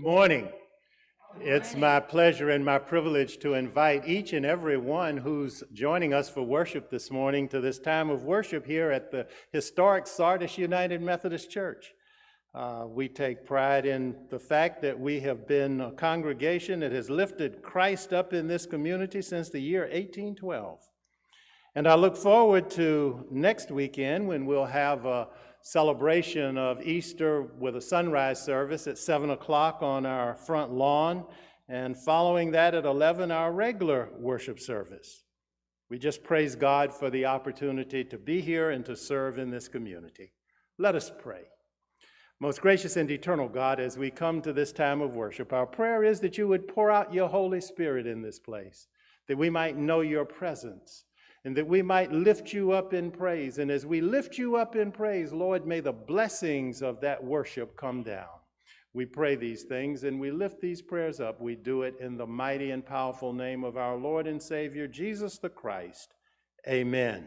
Good morning. It's my pleasure and my privilege to invite each and every one who's joining us for worship this morning to this time of worship here at the historic Sardis United Methodist Church. We take pride in the fact that we have been a congregation that has lifted Christ up in this community since the year 1812. And I look forward to next weekend when we'll have a celebration of Easter with a sunrise service at 7 o'clock on our front lawn, and following that at 11, our regular worship service. We just praise God for the opportunity to be here and to serve in this community. Let us pray. Most gracious and eternal God, as we come to this time of worship, our prayer is that you would pour out your Holy Spirit in this place, that we might know your presence, and that we might lift you up in praise. And as we lift you up in praise, Lord, may the blessings of that worship come down. We pray these things and we lift these prayers up. We do it in the mighty and powerful name of our Lord and Savior, Jesus the Christ. Amen.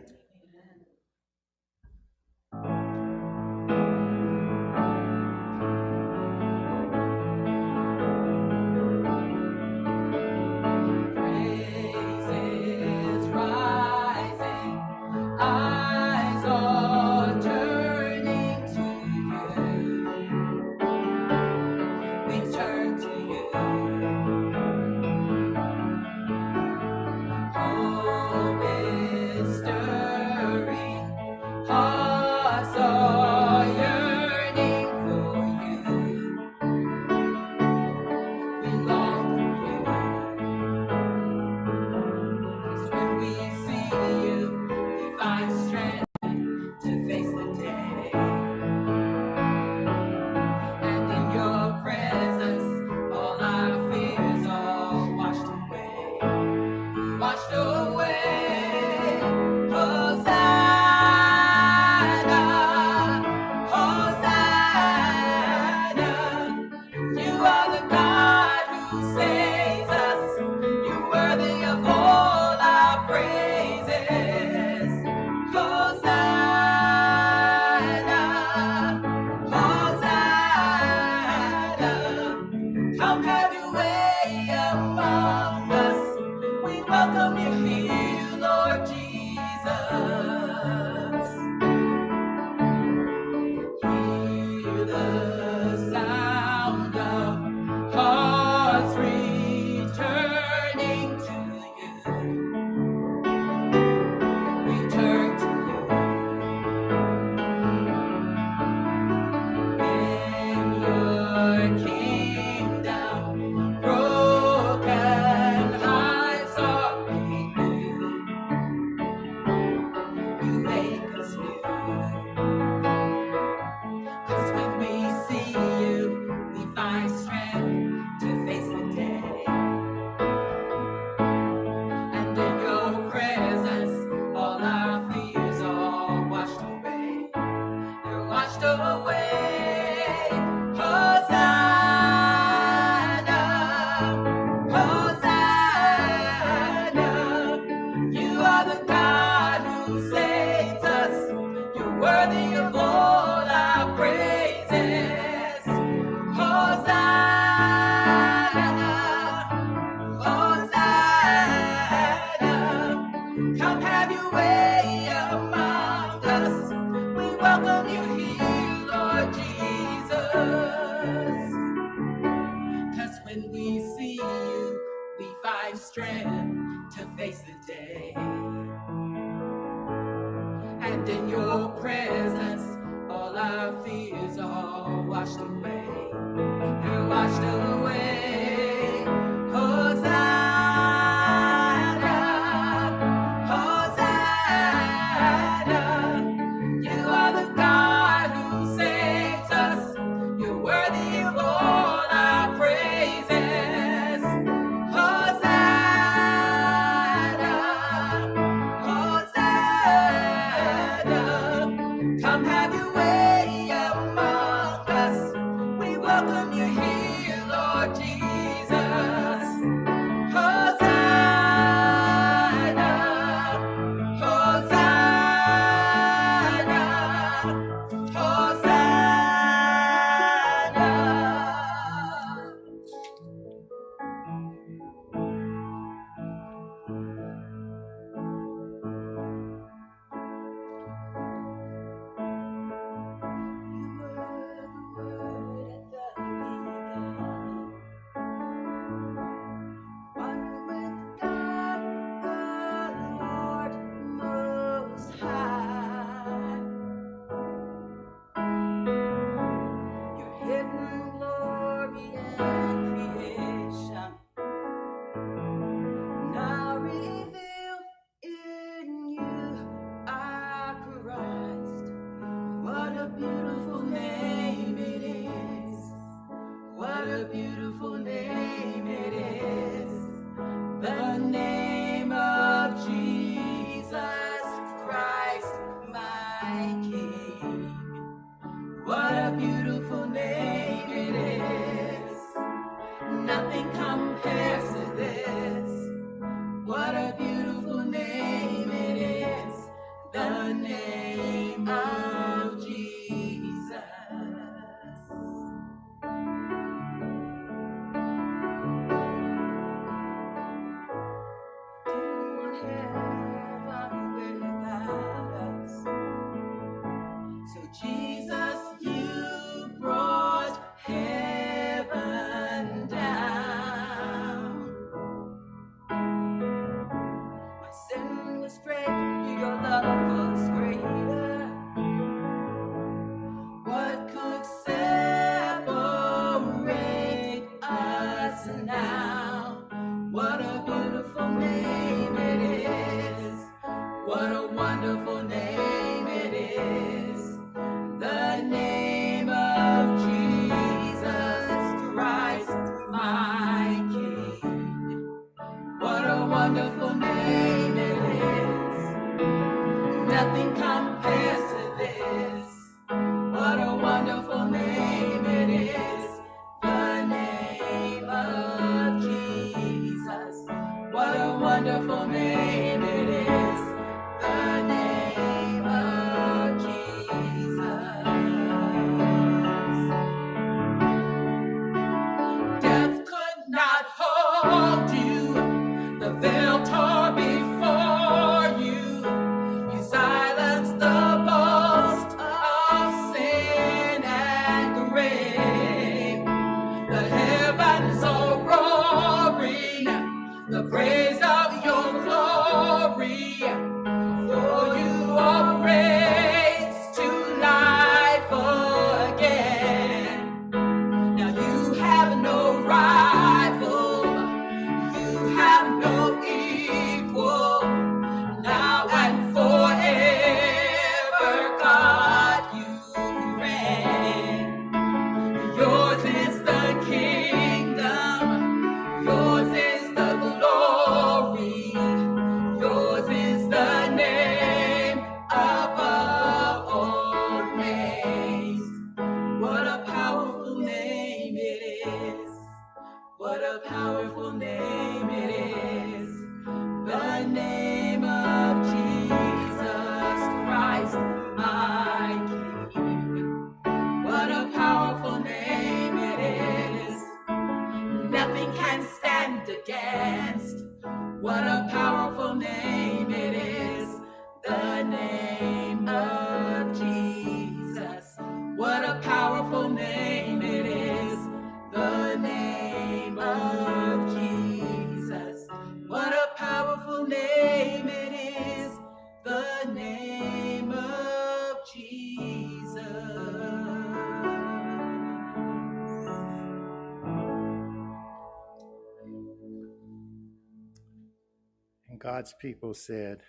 And God's people said,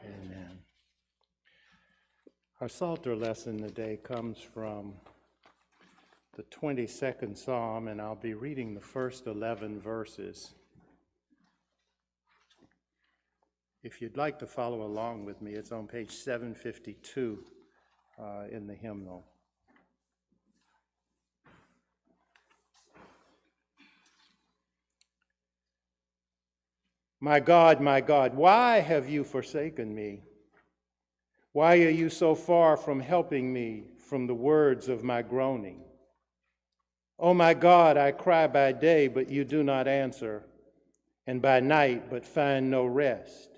amen. Our Psalter lesson today comes from the 22nd Psalm, and I'll be reading the first 11 verses. If you'd like to follow along with me, it's on page 752 in the hymnal. My God, why have you forsaken me? Why are you so far from helping me from the words of my groaning? Oh my God, I cry by day, but you do not answer, and by night, but find no rest.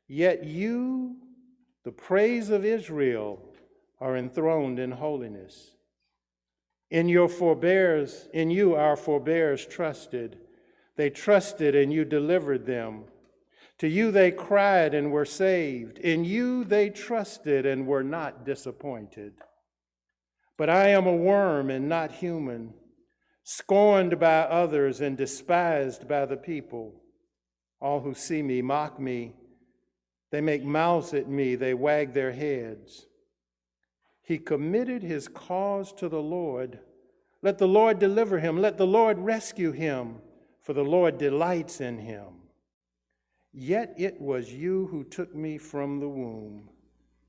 Yet you, the praise of Israel, are enthroned in holiness. In you our forebears trusted. They trusted and you delivered them. To you they cried and were saved. In you they trusted and were not disappointed. But I am a worm and not human, scorned by others and despised by the people. All who see me mock me. They make mouths at me. They wag their heads. He committed his cause to the Lord. Let the Lord deliver him. Let the Lord rescue him, for the Lord delights in him. Yet it was you who took me from the womb,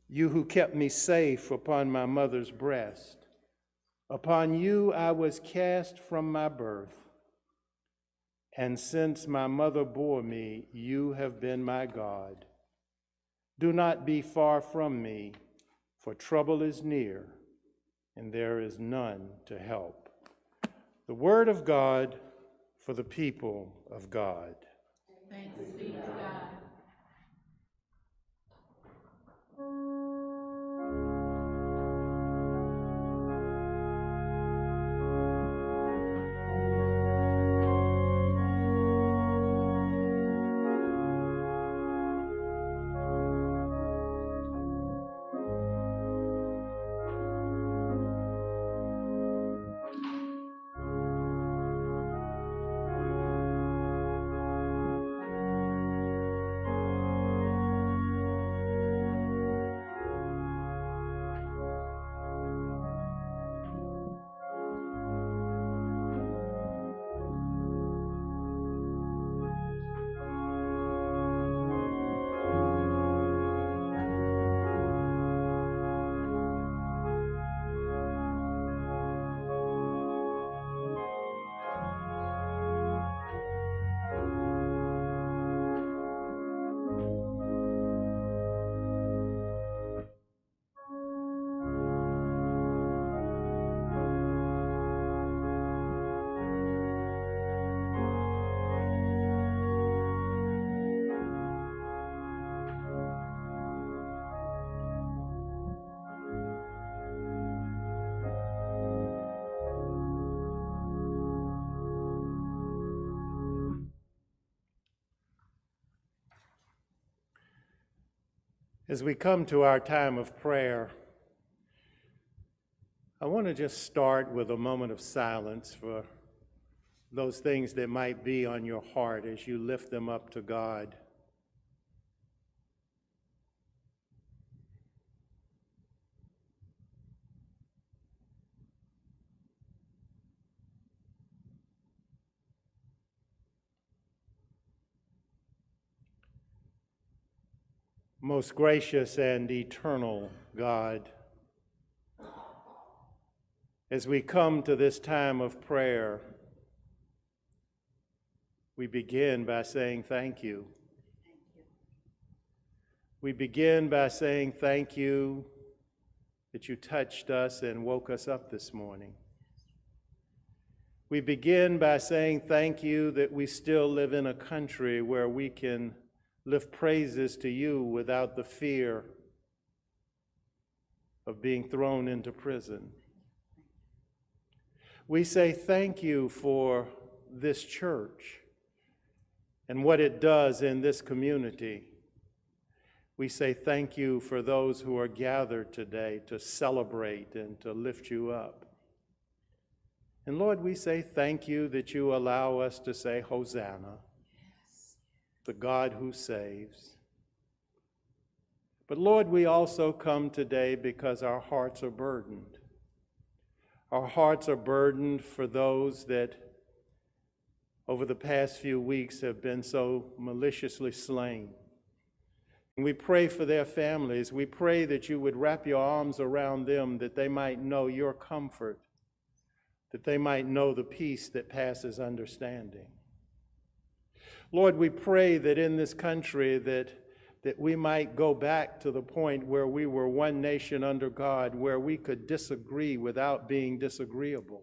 you who kept me safe upon my mother's breast. Upon you I was cast from my birth, and since my mother bore me, you have been my God. Do not be far from me, for trouble is near, and there is none to help. The word of God for the people of God. Thanks be to God. As we come to our time of prayer, I want to just start with a moment of silence for those things that might be on your heart as you lift them up to God. Most gracious and eternal God, as we come to this time of prayer, we begin by saying thank you. We begin by saying thank you that you touched us and woke us up this morning. We begin by saying thank you that we still live in a country where we can lift praises to you without the fear of being thrown into prison. We say thank you for this church and what it does in this community. We say thank you for those who are gathered today to celebrate and to lift you up. And Lord, we say thank you that you allow us to say Hosanna, the God who saves. But Lord, we also come today because our hearts are burdened. Our hearts are burdened for those that over the past few weeks have been so maliciously slain. And we pray for their families. We pray that you would wrap your arms around them, that they might know your comfort, that they might know the peace that passes understanding. Lord, we pray that in this country that we might go back to the point where we were one nation under God, where we could disagree without being disagreeable.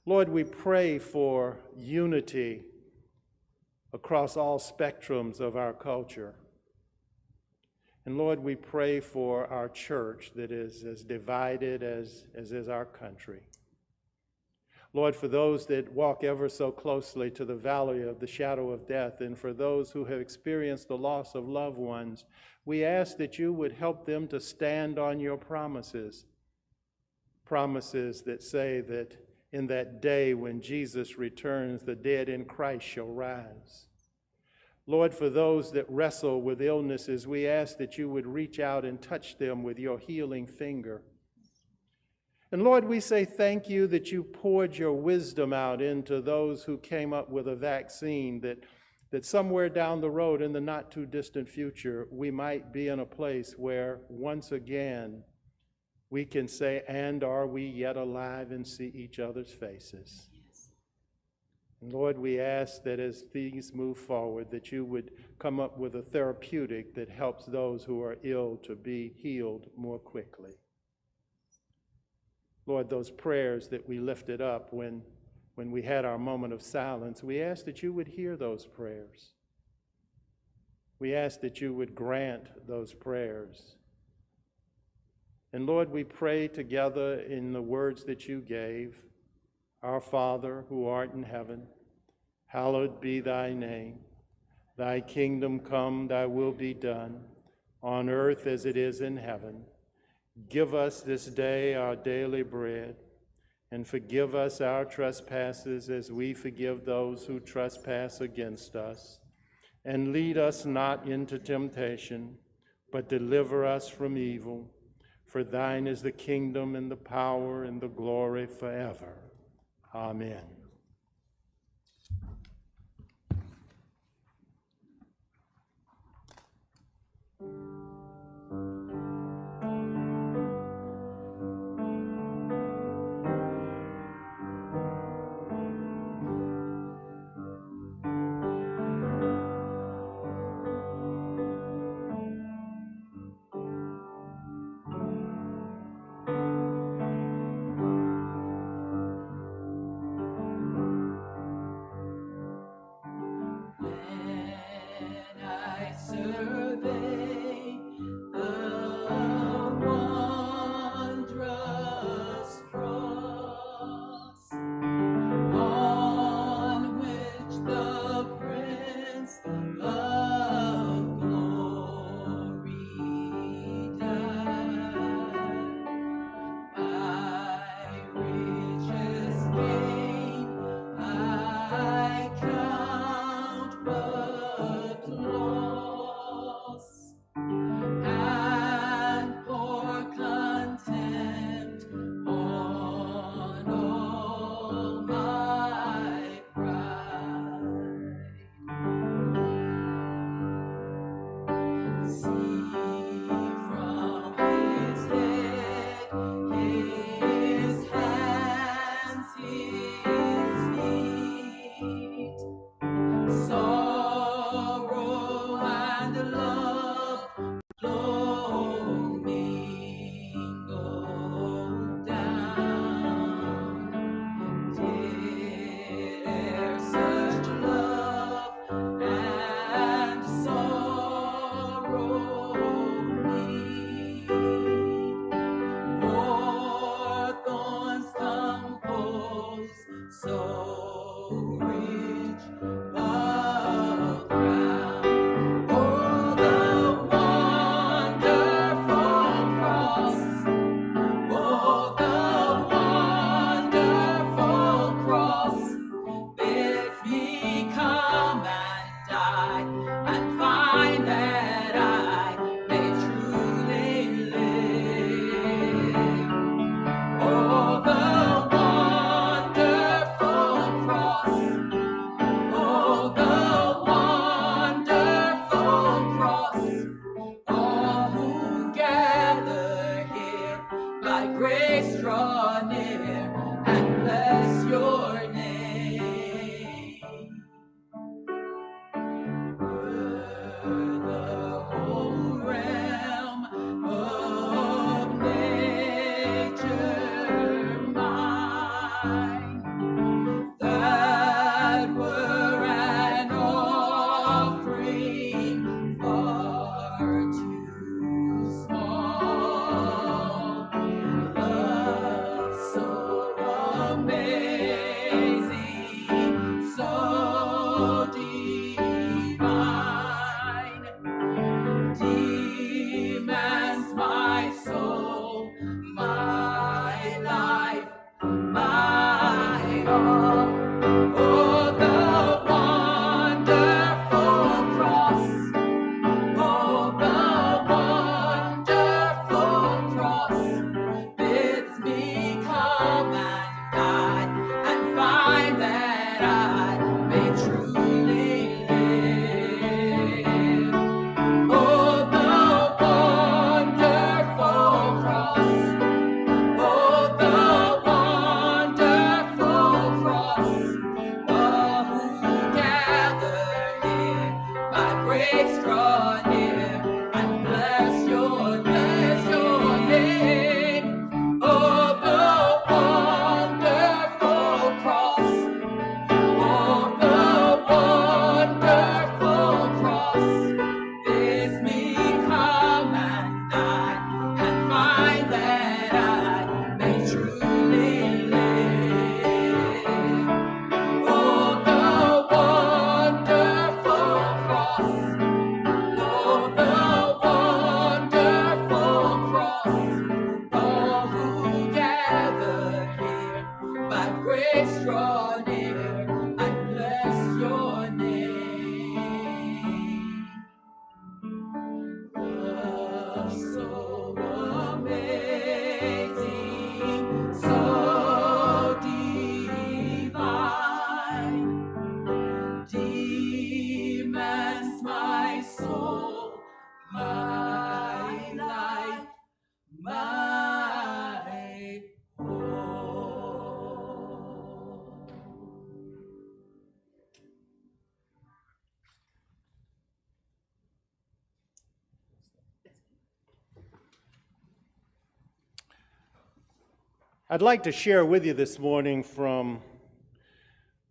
Lord, we pray for unity across all spectrums of our culture. And Lord, we pray for our church that is as divided as is our country. Lord, for those that walk ever so closely to the valley of the shadow of death, and for those who have experienced the loss of loved ones, we ask that you would help them to stand on your promises, promises that say that in that day when Jesus returns, the dead in Christ shall rise. Lord, for those that wrestle with illnesses, we ask that you would reach out and touch them with your healing finger. And Lord, we say thank you that you poured your wisdom out into those who came up with a vaccine, that somewhere down the road in the not too distant future, we might be in a place where once again we can say, and are we yet alive, and see each other's faces. And Lord, we ask that as things move forward, that you would come up with a therapeutic that helps those who are ill to be healed more quickly. Lord, those prayers that we lifted up when we had our moment of silence, we ask that you would hear those prayers. We ask that you would grant those prayers. And Lord, we pray together in the words that you gave. Our Father, who art in heaven, hallowed be thy name. Thy kingdom come, thy will be done, on earth as it is in heaven. Give us this day our daily bread, and forgive us our trespasses as we forgive those who trespass against us. And lead us not into temptation, but deliver us from evil. For thine is the kingdom and the power and the glory forever. Amen. my all. Oh, the wonderful cross. Oh, the wonderful cross bids me come and die and find that I may truly live. Oh, the wonderful cross. Oh, the wonderful cross. Oh, who gather here by grace draw near and bless your name. Oh, the wonderful cross. Oh, the wonderful cross bids me come and die and find that I may truly live. Oh, the wonderful cross. Oh, the wonderful cross. Oh, who gather here by grace draw near and bless your name. Love so amazing, so divine, demands my soul, my life, my all. I'd like to share with you this morning from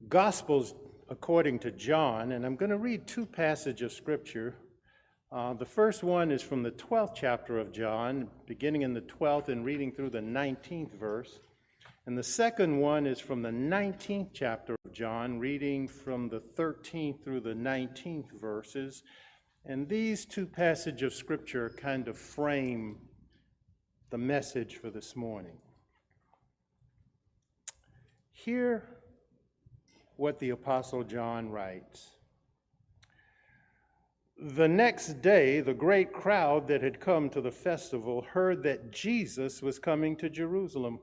Gospels according to John, and I'm going to read two passages of Scripture. The first one is from the 12th chapter of John, beginning in the 12th and reading through the 19th verse. And the second one is from the 19th chapter of John, reading from the 13th through the 19th verses. And these two passages of Scripture kind of frame the message for this morning. Hear what the Apostle John writes. The next day, the great crowd that had come to the festival heard that Jesus was coming to Jerusalem.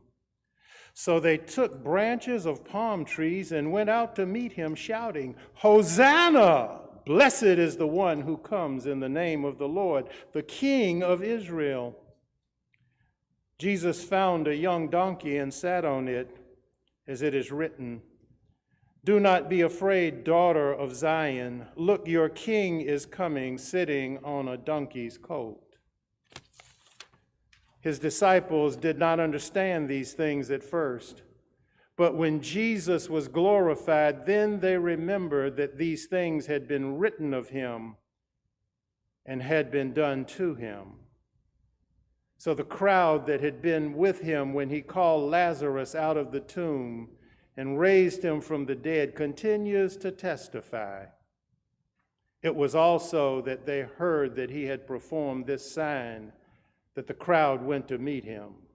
So they took branches of palm trees and went out to meet him, shouting, "Hosanna! Blessed is the one who comes in the name of the Lord, the King of Israel." Jesus found a young donkey and sat on it, as it is written, "Do not be afraid, daughter of Zion. Look, your king is coming, sitting on a donkey's colt." His disciples did not understand these things at first, but when Jesus was glorified, then they remembered that these things had been written of him and had been done to him. So the crowd that had been with him when he called Lazarus out of the tomb and raised him from the dead continues to testify. It was also that they heard that he had performed this sign that the crowd went to meet him.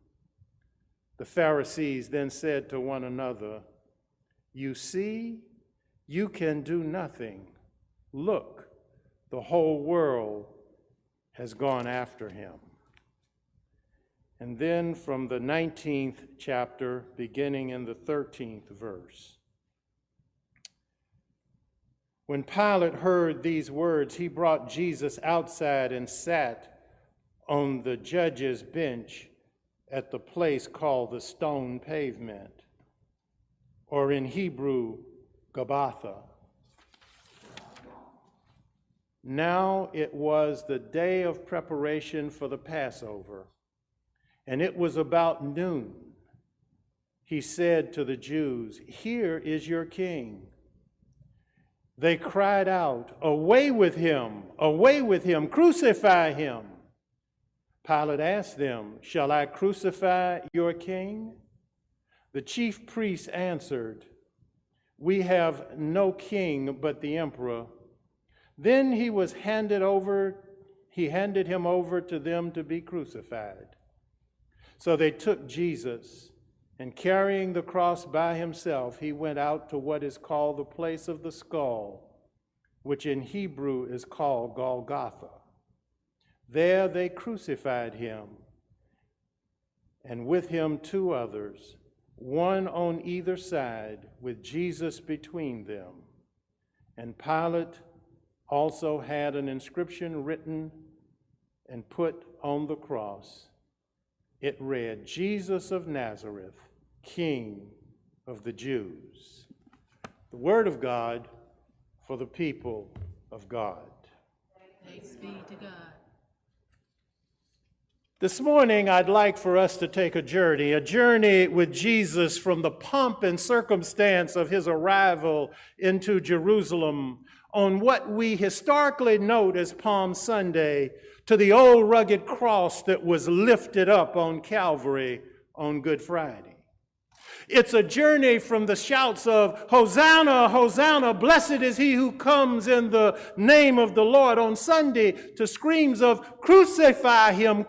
The Pharisees then said to one another, "You see, you can do nothing. Look, the whole world has gone after him." And then from the 19th chapter, beginning in the 13th verse. When Pilate heard these words, he brought Jesus outside and sat on the judge's bench at the place called the Stone Pavement, or in Hebrew, Gabbatha. Now it was the day of preparation for the Passover, and it was about noon. He said to the Jews, "Here is your king." They cried out, "Away with him! Away with him! Crucify him!" Pilate asked them, "Shall I crucify your king?" The chief priests answered, "We have no king but the emperor." Then he handed him over to them to be crucified. So they took Jesus And carrying the cross by himself, he went out to what is called the place of the skull, which in Hebrew is called Golgotha. There they crucified him, and with him two others, one on either side, with Jesus between them. And Pilate also had an inscription written and put on the cross. It read, Jesus of Nazareth, King of the Jews. The word of God for the people of God. Thanks be to God. This morning, I'd like for us to take a journey with Jesus from the pomp and circumstance of his arrival into Jerusalem on what we historically note as Palm Sunday to the old rugged cross that was lifted up on Calvary on Good Friday. It's a journey from the shouts of Hosanna, Hosanna, blessed is he who comes in the name of the Lord on Sunday, to screams of crucify him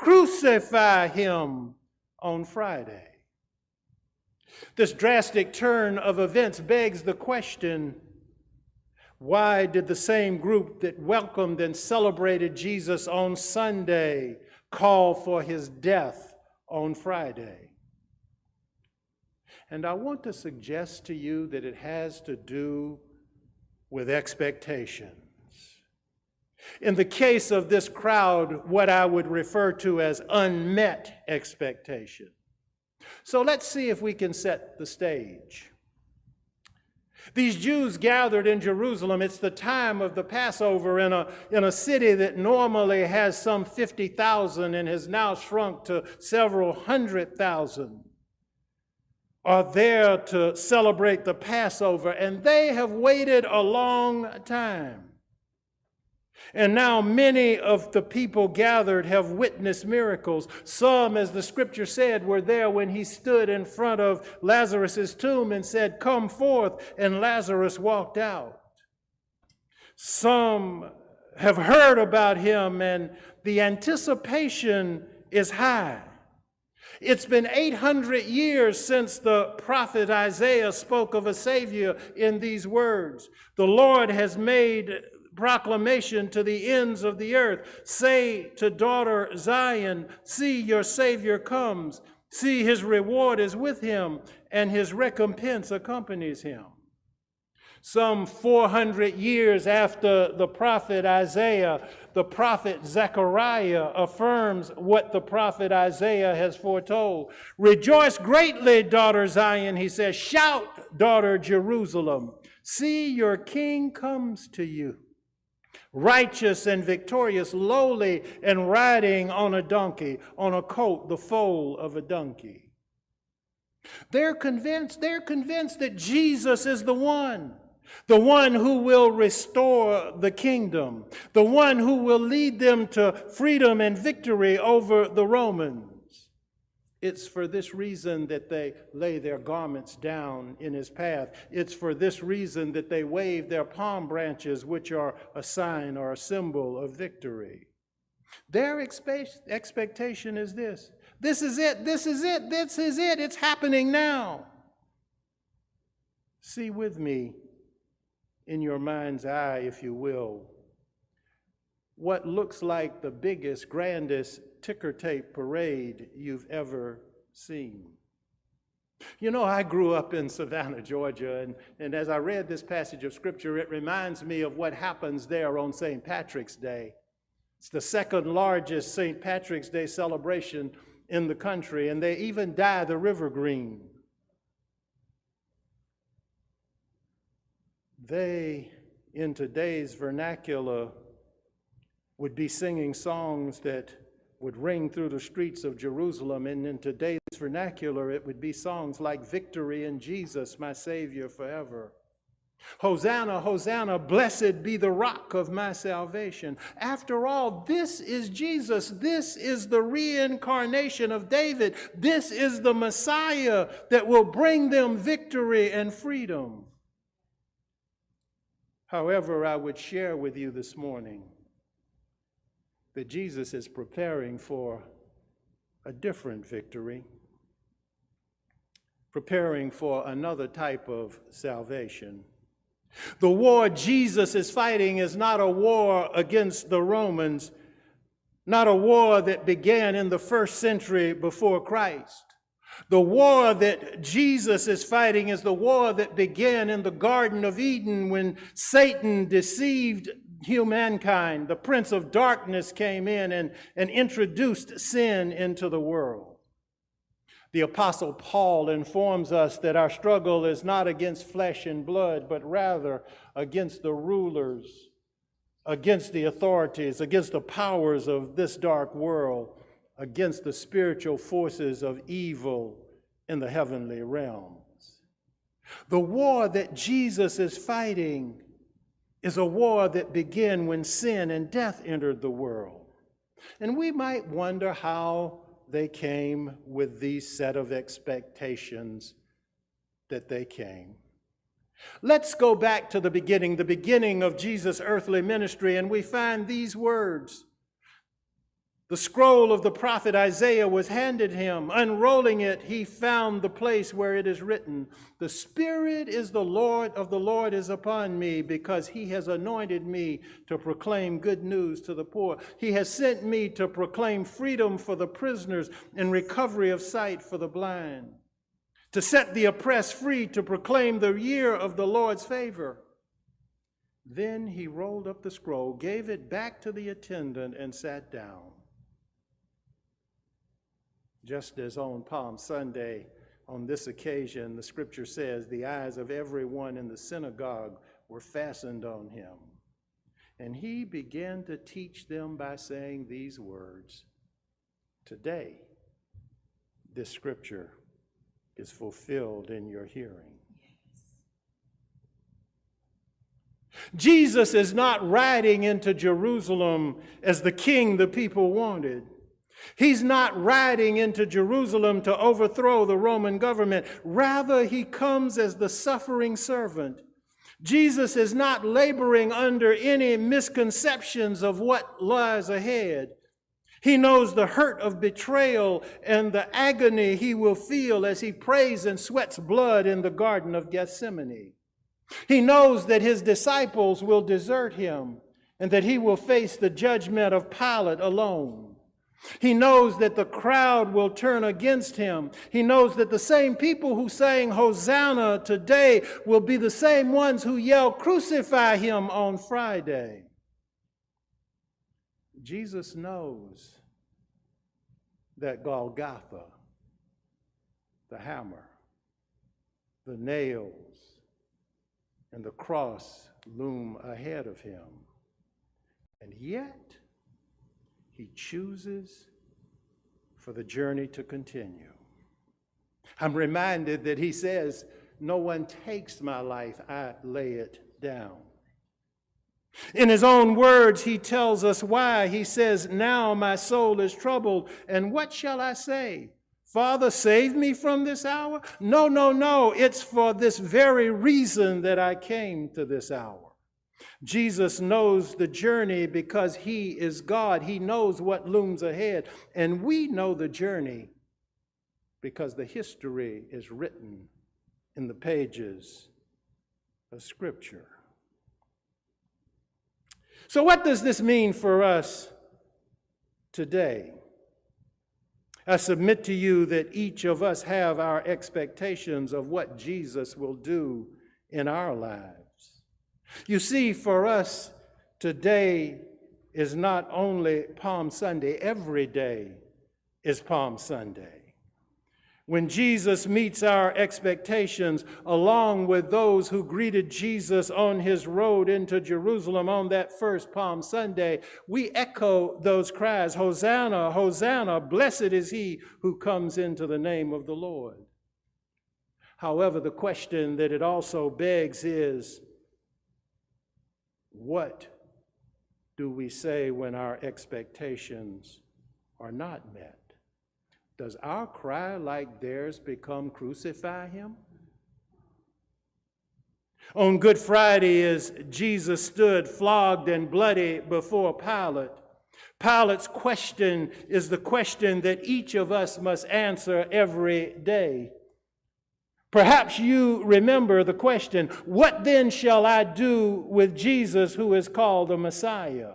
on Friday. This drastic turn of events begs the question, why did the same group that welcomed and celebrated Jesus on Sunday call for his death on Friday? And I want to suggest to you that it has to do with expectations. In the case of this crowd, what I would refer to as unmet expectation. So let's see if we can set the stage. These Jews gathered in Jerusalem. It's the time of the Passover in a city that normally has some 50,000 and has now shrunk to several 100,000. Are there to celebrate the Passover, and they have waited a long time. And now many of the people gathered have witnessed miracles. Some, as the scripture said, were there when he stood in front of Lazarus' tomb and said, "Come forth," and Lazarus walked out. Some have heard about him, and the anticipation is high. It's been 800 years since the prophet Isaiah spoke of a Savior in these words. The Lord has made proclamation to the ends of the earth. Say to daughter Zion, see, your Savior comes. See, his reward is with him, and his recompense accompanies him. Some 400 years after the prophet Isaiah, the prophet Zechariah affirms what the prophet Isaiah has foretold. Rejoice greatly, daughter Zion, he says. Shout, daughter Jerusalem. See, your king comes to you. Righteous and victorious, lowly and riding on a donkey, on a colt, the foal of a donkey. They're convinced that Jesus is the one who will restore the kingdom, the one who will lead them to freedom and victory over the Romans. It's for this reason that they lay their garments down in his path. It's for this reason that they wave their palm branches, which are a sign or a symbol of victory. Their expectation is this. This is it. This is it. This is it. It's happening now. See with me in your mind's eye, if you will, what looks like the biggest, grandest ticker tape parade you've ever seen. You know, I grew up in Savannah, Georgia, and as I read this passage of Scripture, it reminds me of what happens there on St. Patrick's Day. It's the second largest St. Patrick's Day celebration in the country, and they even dye the river green. They, in today's vernacular, would be singing songs that would ring through the streets of Jerusalem, and in today's vernacular, it would be songs like "Victory in Jesus, my Savior forever." Hosanna, Hosanna, blessed be the rock of my salvation. After all, this is Jesus. This is the reincarnation of David. This is the Messiah that will bring them victory and freedom. However, I would share with you this morning that Jesus is preparing for a different victory. preparing for another type of salvation. The war Jesus is fighting is not a war against the Romans, not a war that began in the first century before Christ. The war that Jesus is fighting is the war that began in the Garden of Eden when Satan deceived humankind. The prince of darkness came in and introduced sin into the world. The Apostle Paul informs us that our struggle is not against flesh and blood, but rather against the rulers, against the authorities, against the powers of this dark world, against the spiritual forces of evil in the heavenly realms. The war that Jesus is fighting is a war that began when sin and death entered the world. And we might wonder how they came with these set of expectations that they came. Let's go back to the beginning of Jesus' earthly ministry, and we find these words. The scroll of the prophet Isaiah was handed him. Unrolling it, he found the place where it is written, "The Spirit of the Lord is upon me, because he has anointed me to proclaim good news to the poor. He has sent me to proclaim freedom for the prisoners and recovery of sight for the blind, to set the oppressed free, to proclaim the year of the Lord's favor." Then he rolled up the scroll, gave it back to the attendant, and sat down. Just as on Palm Sunday, on this occasion, the scripture says, the eyes of everyone in the synagogue were fastened on him. And he began to teach them by saying these words, "Today, this scripture is fulfilled in your hearing." Jesus is not riding into Jerusalem as the king the people wanted. He's not riding into Jerusalem to overthrow the Roman government. Rather, he comes as the suffering servant. Jesus is not laboring under any misconceptions of what lies ahead. He knows the hurt of betrayal and the agony he will feel as he prays and sweats blood in the Garden of Gethsemane. He knows that his disciples will desert him and that he will face the judgment of Pilate alone. He knows that the crowd will turn against him. He knows that the same people who sang Hosanna today will be the same ones who yell, "Crucify him" on Friday. Jesus knows that Golgotha, the hammer, the nails, and the cross loom ahead of him. And yet, he chooses for the journey to continue. I'm reminded that he says, "No one takes my life, I lay it down." In his own words, he tells us why. He says, "Now my soul is troubled, and what shall I say? Father, save me from this hour?" No. It's for this very reason that I came to this hour. Jesus knows the journey because he is God. He knows what looms ahead. And we know the journey because the history is written in the pages of Scripture. So what does this mean for us today? I submit to you that each of us have our expectations of what Jesus will do in our lives. You see, for us, today is not only Palm Sunday, every day is Palm Sunday. When Jesus meets our expectations, along with those who greeted Jesus on his road into Jerusalem on that first Palm Sunday, we echo those cries, "Hosanna, Hosanna, blessed is he who comes into the name of the Lord." However, the question that it also begs is, what do we say when our expectations are not met? Does our cry, like theirs, become "Crucify him"? On Good Friday, as Jesus stood flogged and bloody before Pilate, Pilate's question is the question that each of us must answer every day. Perhaps you remember the question, what then shall I do with Jesus who is called the Messiah?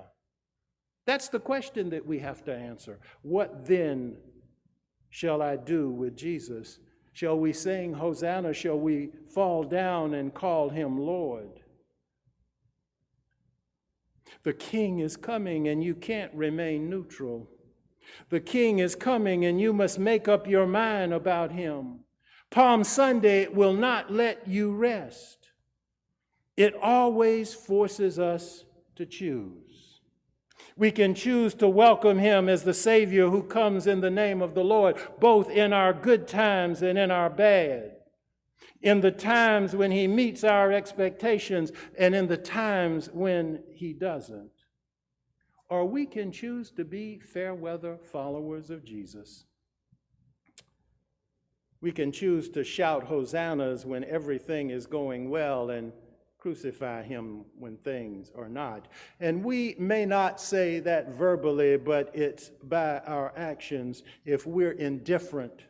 That's the question that we have to answer. What then shall I do with Jesus? Shall we sing Hosanna? Shall we fall down and call him Lord? The King is coming and you can't remain neutral. The King is coming and you must make up your mind about him. Palm Sunday will not let you rest. It always forces us to choose. We can choose to welcome him as the Savior who comes in the name of the Lord, both in our good times and in our bad, in the times when he meets our expectations and in the times when he doesn't. Or we can choose to be fair weather followers of Jesus. We can choose to shout hosannas when everything is going well and crucify him when things are not. And we may not say that verbally, but it's by our actions. If we're indifferent,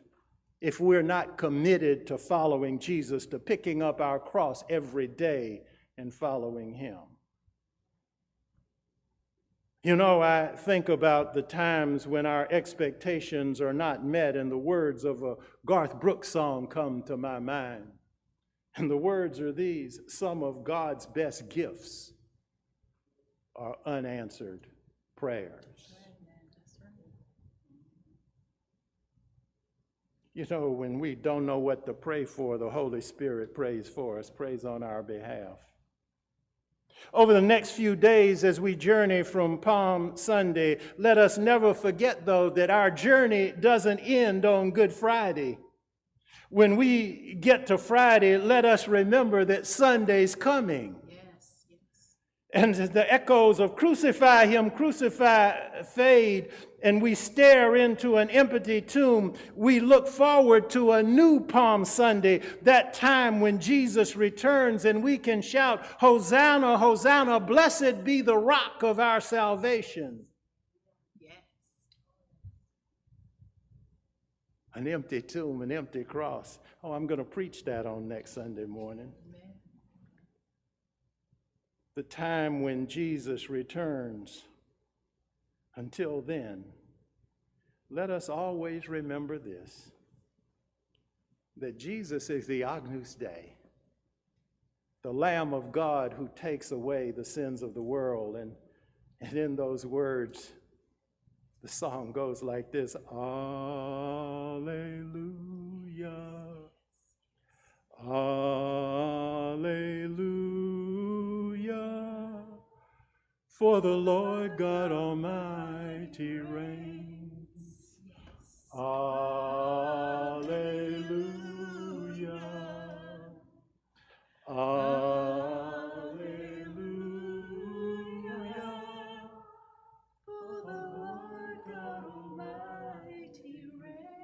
if we're not committed to following Jesus, to picking up our cross every day and following him. You know, I think about the times when our expectations are not met, and the words of a Garth Brooks song come to my mind. And the words are these: some of God's best gifts are unanswered prayers. You know, when we don't know what to pray for, the Holy Spirit prays for us, prays on our behalf. Over the next few days as we journey from Palm Sunday, let us never forget, though, that our journey doesn't end on Good Friday. When we get to Friday, let us remember that Sunday's coming. Yes, yes. And the echoes of crucify him, crucify fade, and we stare into an empty tomb. We look forward to a new Palm Sunday, that time when Jesus returns and we can shout, Hosanna, Hosanna, blessed be the rock of our salvation. Yes. An empty tomb, an empty cross. Oh, I'm going to preach that on next Sunday morning. Amen. The time when Jesus returns. Until then, let us always remember this, that Jesus is the Agnus Dei, the Lamb of God who takes away the sins of the world. And in those words, the song goes like this: Alleluia, Alleluia, for the Lord God Almighty reigns. Alleluia, Alleluia, For the Lord God Almighty reigns.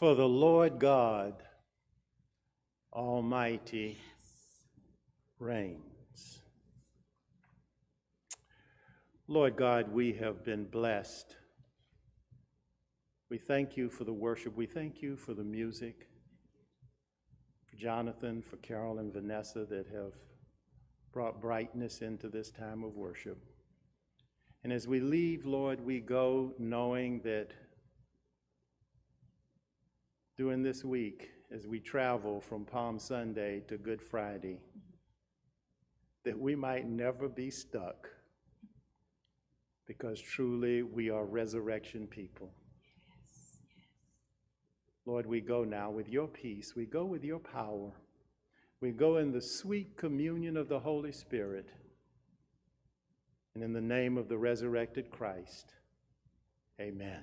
For the Lord God Almighty reigns. Lord God, we have been blessed. We thank you for the worship. We thank you for the music, for Jonathan, for Carol and Vanessa that have brought brightness into this time of worship. And as we leave, Lord, we go knowing that during this week, as we travel from Palm Sunday to Good Friday, that we might never be stuck, because truly we are resurrection people. Lord, we go now with your peace. We go with your power. We go in the sweet communion of the Holy Spirit. And in the name of the resurrected Christ, amen.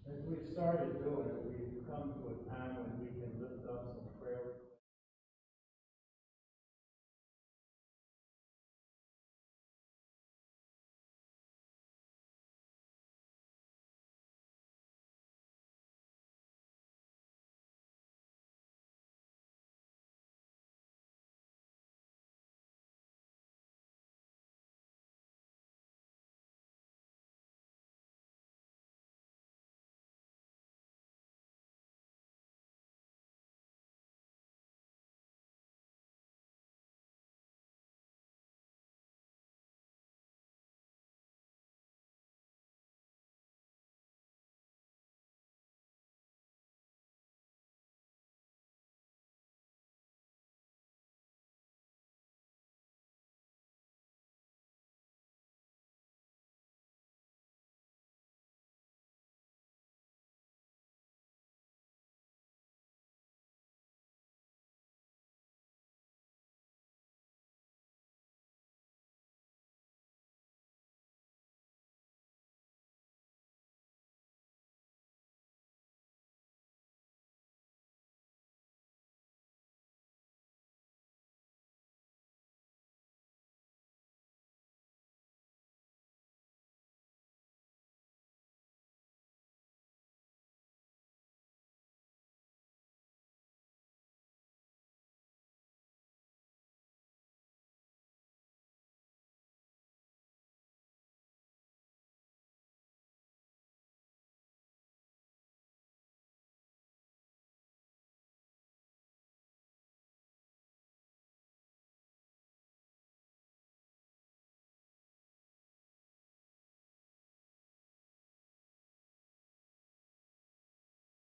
As we started doing it, we've come to a time when we